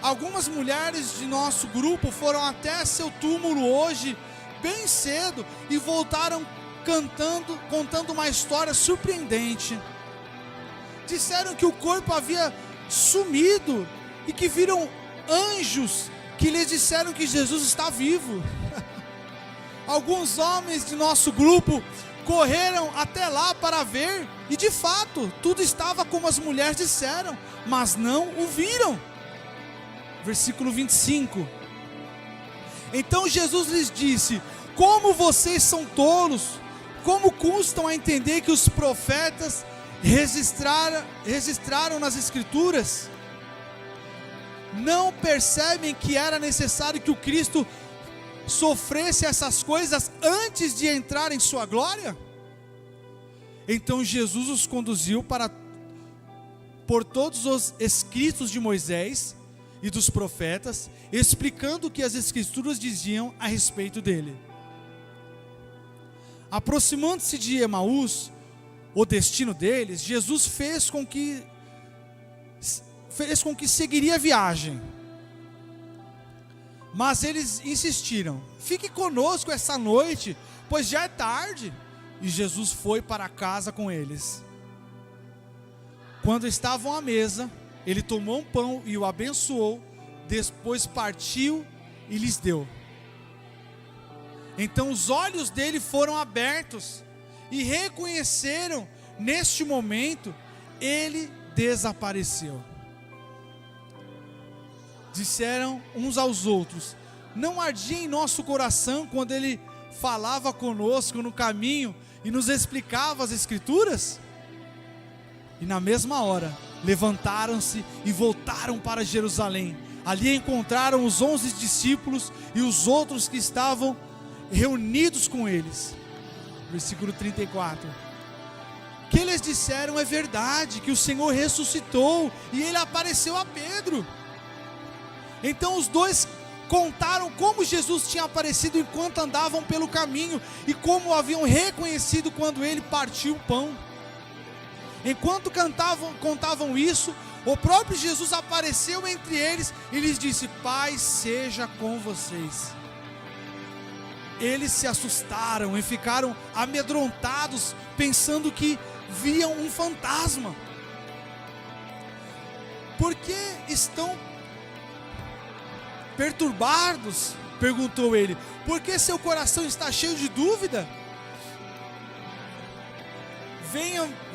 Algumas mulheres de nosso grupo foram até seu túmulo hoje, bem cedo, e voltaram contando uma história surpreendente. Disseram que o corpo havia sumido e que viram anjos que lhes disseram que Jesus está vivo. Alguns homens de nosso grupo correram até lá para ver, e de fato, tudo estava como as mulheres disseram, mas não o viram. Versículo 25. Então Jesus lhes disse: como vocês são tolos, como custam a entender que os profetas registraram nas Escrituras? Não percebem que era necessário que o Cristo sofresse essas coisas antes de entrar em sua glória? Então Jesus os conduziu por todos os escritos de Moisés e dos profetas, explicando o que as Escrituras diziam a respeito dele. Aproximando-se de Emaús, o destino deles, Jesus fez com que seguiria a viagem. Mas eles insistiram: fique conosco essa noite, pois já é tarde. E Jesus foi para casa com eles. Quando estavam à mesa, ele tomou um pão e o abençoou, depois partiu e lhes deu. Então os olhos dele foram abertos e reconheceram. Neste momento, ele desapareceu. Disseram uns aos outros: não ardia em nosso coração quando ele falava conosco no caminho e nos explicava as Escrituras? E na mesma hora levantaram-se e voltaram para Jerusalém. Ali encontraram os 11 discípulos e os outros que estavam reunidos com eles. Versículo 34. Que eles disseram: é verdade que o Senhor ressuscitou e ele apareceu a Pedro. Então os dois contaram como Jesus tinha aparecido enquanto andavam pelo caminho e como o haviam reconhecido quando ele partiu o pão. Enquanto contavam isso, o próprio Jesus apareceu entre eles e lhes disse: paz seja com vocês. Eles se assustaram e ficaram amedrontados, pensando que viam um fantasma. Por que estão perturbados? Perguntou ele. Por que seu coração está cheio de dúvida?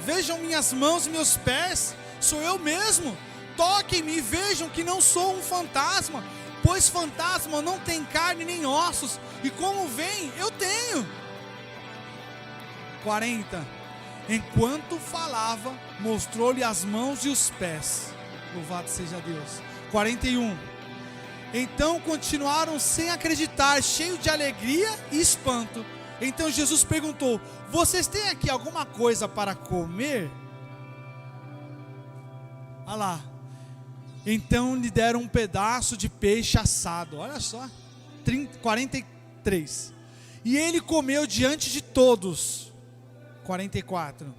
Vejam minhas mãos e meus pés, sou eu mesmo. Toquem-me e vejam que não sou um fantasma, pois fantasma não tem carne nem ossos, e como veem, eu tenho. 40. Enquanto falava, mostrou-lhe as mãos e os pés. Louvado seja Deus. 41. Então continuaram sem acreditar, cheios de alegria e espanto. Então Jesus perguntou: vocês têm aqui alguma coisa para comer? Olha lá. Então lhe deram um pedaço de peixe assado. Olha só. 43. E ele comeu diante de todos. 44.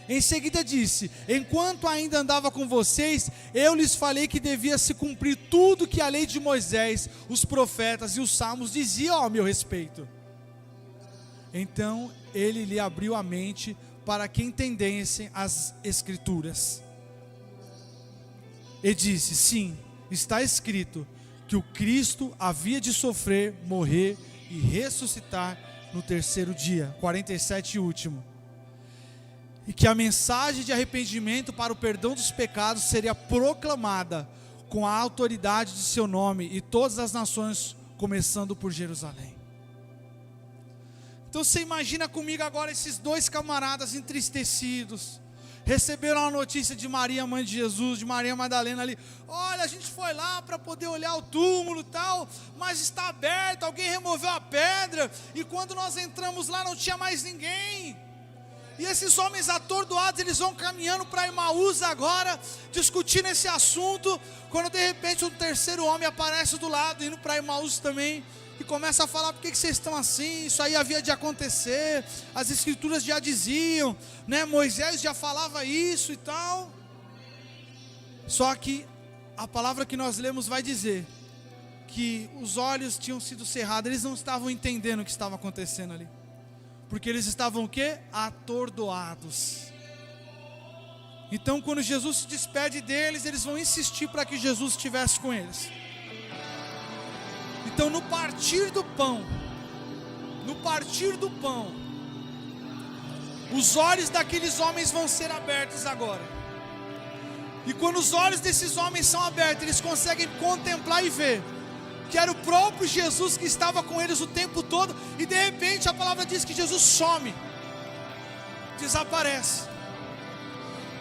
Em seguida disse: enquanto ainda andava com vocês, eu lhes falei que devia se cumprir tudo que a lei de Moisés, os profetas e os salmos diziam ao meu respeito. Então ele lhe abriu a mente para que entendessem as Escrituras. E disse: sim, está escrito que o Cristo havia de sofrer, morrer e ressuscitar no terceiro dia. 47 e último. E que a mensagem de arrependimento para o perdão dos pecados seria proclamada com a autoridade de seu nome e todas as nações, começando por Jerusalém. Então você imagina comigo agora esses dois camaradas entristecidos, receberam a notícia de Maria, mãe de Jesus, de Maria Madalena ali: olha, a gente foi lá para poder olhar o túmulo e tal, mas está aberto, alguém removeu a pedra, e quando nós entramos lá não tinha mais ninguém. E esses homens atordoados, eles vão caminhando para Emaús agora, discutindo esse assunto, quando de repente um terceiro homem aparece do lado, indo para Emaús também, e começa a falar: por que vocês estão assim? Isso aí havia de acontecer, as Escrituras já diziam, né? Moisés já falava isso e tal. Só que a palavra que nós lemos vai dizer que os olhos tinham sido cerrados, eles não estavam entendendo o que estava acontecendo ali, porque eles estavam o quê? Atordoados. Então, quando Jesus se despede deles, eles vão insistir para que Jesus estivesse com eles. Então, no partir do pão, os olhos daqueles homens vão ser abertos agora. E quando os olhos desses homens são abertos, eles conseguem contemplar e ver que era o próprio Jesus que estava com eles o tempo todo. E de repente a palavra diz que Jesus some, desaparece.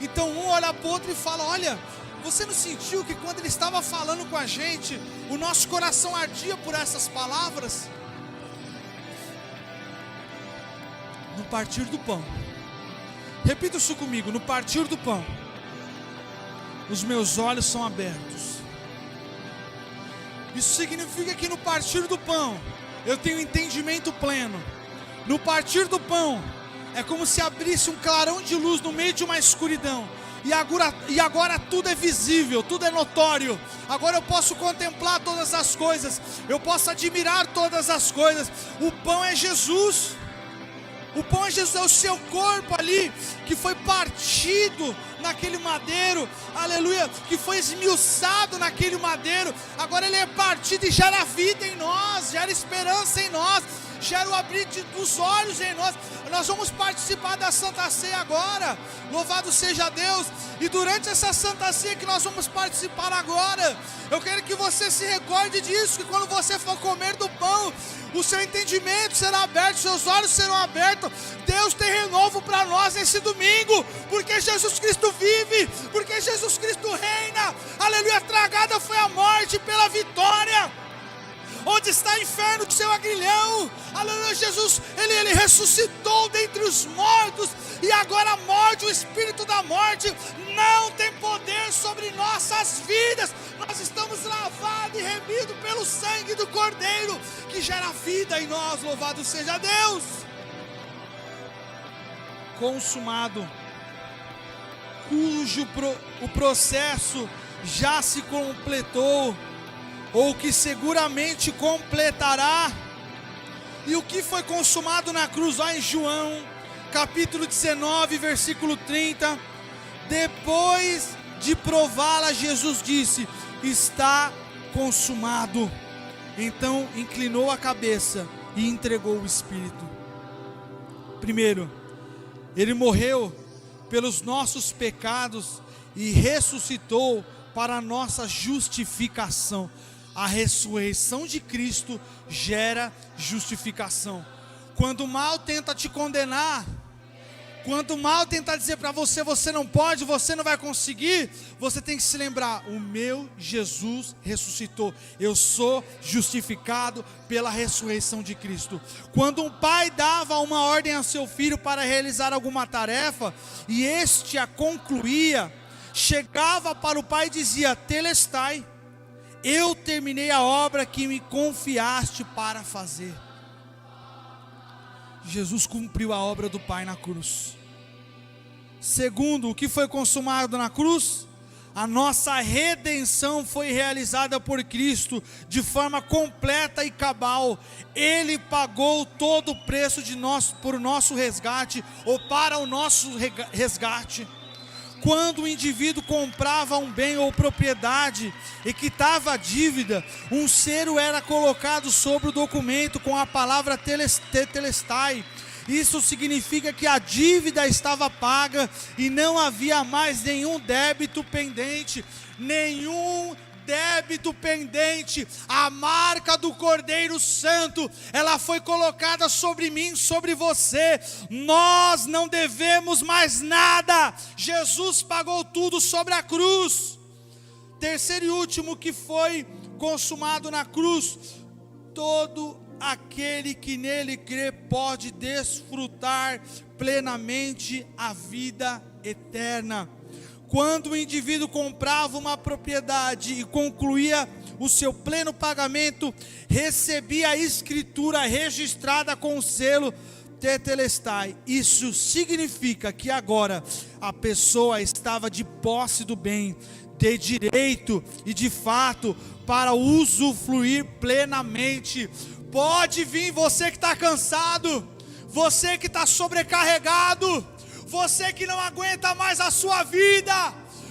Então um olha para o outro e fala: olha, você não sentiu que quando ele estava falando com a gente, o nosso coração ardia por essas palavras? No partir do pão, repita isso comigo: no partir do pão, os meus olhos são abertos. Isso significa que no partir do pão, eu tenho entendimento pleno. No partir do pão, é como se abrisse um clarão de luz no meio de uma escuridão. E agora tudo é visível, tudo é notório. Agora eu posso contemplar todas as coisas, eu posso admirar todas as coisas. O pão é Jesus. O pão é Jesus, é o seu corpo ali, que foi partido naquele madeiro, aleluia, que foi esmiuçado naquele madeiro. Agora ele é partido e gera vida em nós, gera esperança em nós, gera o abrir dos olhos em nós. Nós vamos participar da Santa Ceia agora, louvado seja Deus. E durante essa Santa Ceia que nós vamos participar agora, eu quero que você se recorde disso, que quando você for comer do pão, o seu entendimento será aberto, seus olhos serão abertos. Deus tem renovo para nós nesse domingo, porque Jesus Cristo vive, porque Jesus Cristo reina, aleluia. Tragada foi a morte pela vitória. Onde está o inferno com seu aguilhão? Aleluia, Jesus, ele ressuscitou dentre os mortos, e agora a morte, o espírito da morte, não tem poder sobre nossas vidas. Nós estamos lavados e remidos pelo sangue do Cordeiro, que gera vida em nós, louvado seja Deus. Consumado, cujo o processo já se completou, ou que seguramente completará. E o que foi consumado na cruz? Lá em João, capítulo 19, versículo 30, depois de prová-la, Jesus disse: está consumado. Então inclinou a cabeça e entregou o Espírito. Primeiro, Ele morreu pelos nossos pecados e ressuscitou para a nossa justificação. A ressurreição de Cristo gera justificação. Quando o mal tenta te condenar, quando o mal tenta dizer para você: você não pode, você não vai conseguir, você tem que se lembrar: o meu Jesus ressuscitou, eu sou justificado pela ressurreição de Cristo. Quando um pai dava uma ordem ao seu filho para realizar alguma tarefa, e este a concluía, chegava para o pai e dizia: telestai, eu terminei a obra que me confiaste para fazer. Jesus cumpriu a obra do Pai na cruz. Segundo, o que foi consumado na cruz? A nossa redenção foi realizada por Cristo de forma completa e cabal. Ele pagou todo o preço de nós, por nosso resgate, ou para o nosso resgate. Quando o indivíduo comprava um bem ou propriedade e quitava a dívida, um selo era colocado sobre o documento com a palavra telestai. Isso significa que a dívida estava paga e não havia mais nenhum débito pendente. A marca do Cordeiro Santo, ela foi colocada sobre mim, sobre você. Nós não devemos mais nada. Jesus pagou tudo sobre a cruz. Terceiro e último que foi consumado na cruz: todo aquele que nele crê pode desfrutar plenamente a vida eterna. Quando o indivíduo comprava uma propriedade e concluía o seu pleno pagamento, recebia a escritura registrada com o selo tetelestai. Isso significa que agora a pessoa estava de posse do bem, de direito e de fato para usufruir plenamente. Pode vir você que está cansado, você que está sobrecarregado, Você que não aguenta mais a sua vida,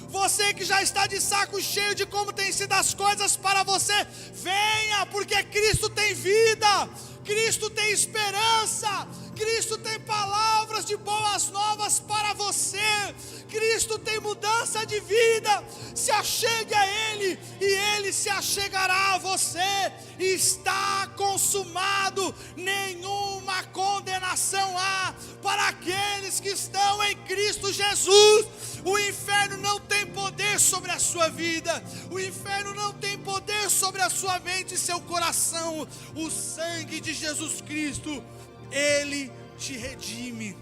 você que já está de saco cheio de como tem sido as coisas para você, venha, porque Cristo tem vida, Cristo tem esperança, Cristo tem palavras de boas novas para você, Cristo tem mudança de vida. Se achegue a Ele e Ele se achegará a você. Está consumado, nenhuma condenação há para aqueles que estão em Cristo Jesus. O inferno não tem poder sobre a sua vida, o inferno não tem poder sobre a sua mente e seu coração. O sangue de Jesus Cristo, Ele te redime,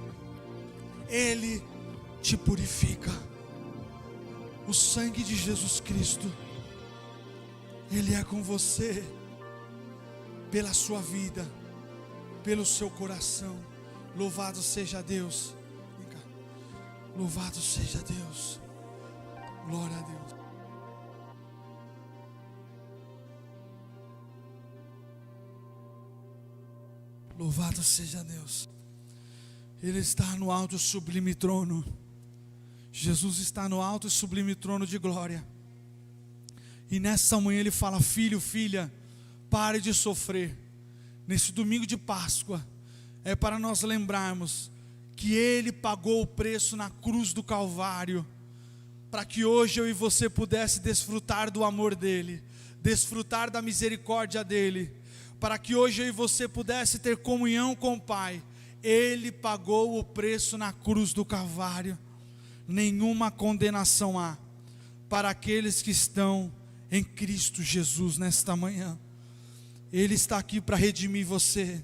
Ele te purifica. O sangue de Jesus Cristo, Ele é com você, pela sua vida, pelo seu coração. Louvado seja Deus. Louvado seja Deus. Glória a Deus. Louvado seja Deus. Ele está no alto e sublime trono. Jesus está no alto e sublime trono de glória. E nessa manhã Ele fala: filho, filha, pare de sofrer. Nesse domingo de Páscoa, é para nós lembrarmos que Ele pagou o preço na cruz do Calvário, para que hoje eu e você pudesse desfrutar do amor dEle, desfrutar da misericórdia dEle, para que hoje eu e você pudesse ter comunhão com o Pai. Ele pagou o preço na cruz do Calvário. Nenhuma condenação há para aqueles que estão em Cristo Jesus nesta manhã. Ele está aqui para redimir você.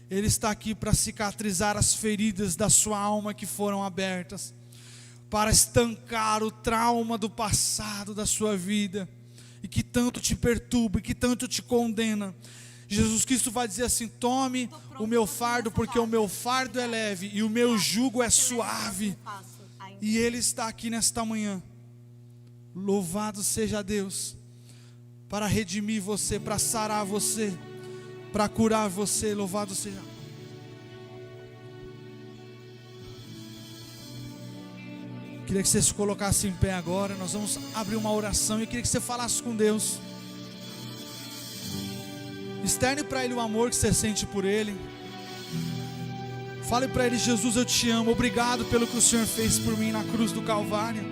Ele está aqui para cicatrizar as feridas da sua alma que foram abertas, para estancar o trauma do passado da sua vida, e que tanto te perturba, e que tanto te condena. Jesus Cristo vai dizer assim: tome o meu fardo, porque o meu fardo é leve e o meu jugo é suave. E Ele está aqui nesta manhã. Louvado seja Deus, para redimir você, para sarar você, para curar você. Louvado seja. Queria que você se colocasse em pé agora. Nós vamos abrir uma oração e eu queria que você falasse com Deus. Externe para Ele o amor que você sente por Ele. Fale para Ele: Jesus, eu te amo. Obrigado pelo que o Senhor fez por mim na cruz do Calvário.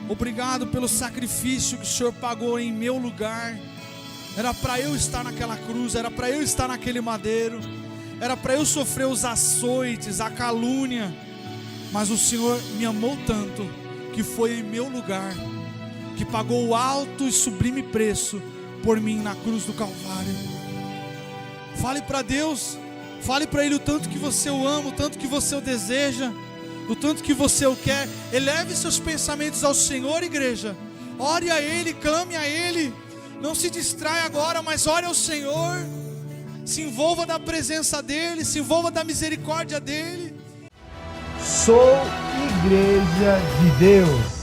Obrigado pelo sacrifício que o Senhor pagou em meu lugar. Era para eu estar naquela cruz, era para eu estar naquele madeiro, era para eu sofrer os açoites, a calúnia. Mas o Senhor me amou tanto que foi em meu lugar, que pagou o alto e sublime preço por mim na cruz do Calvário. Fale para Deus, fale para Ele o tanto que você o ama, o tanto que você o deseja, o tanto que você o quer. Eleve seus pensamentos ao Senhor, igreja. Ore a Ele, clame a Ele. Não se distraia agora, mas ore ao Senhor. Se envolva da presença dEle, se envolva da misericórdia dEle. Sou Igreja de Deus.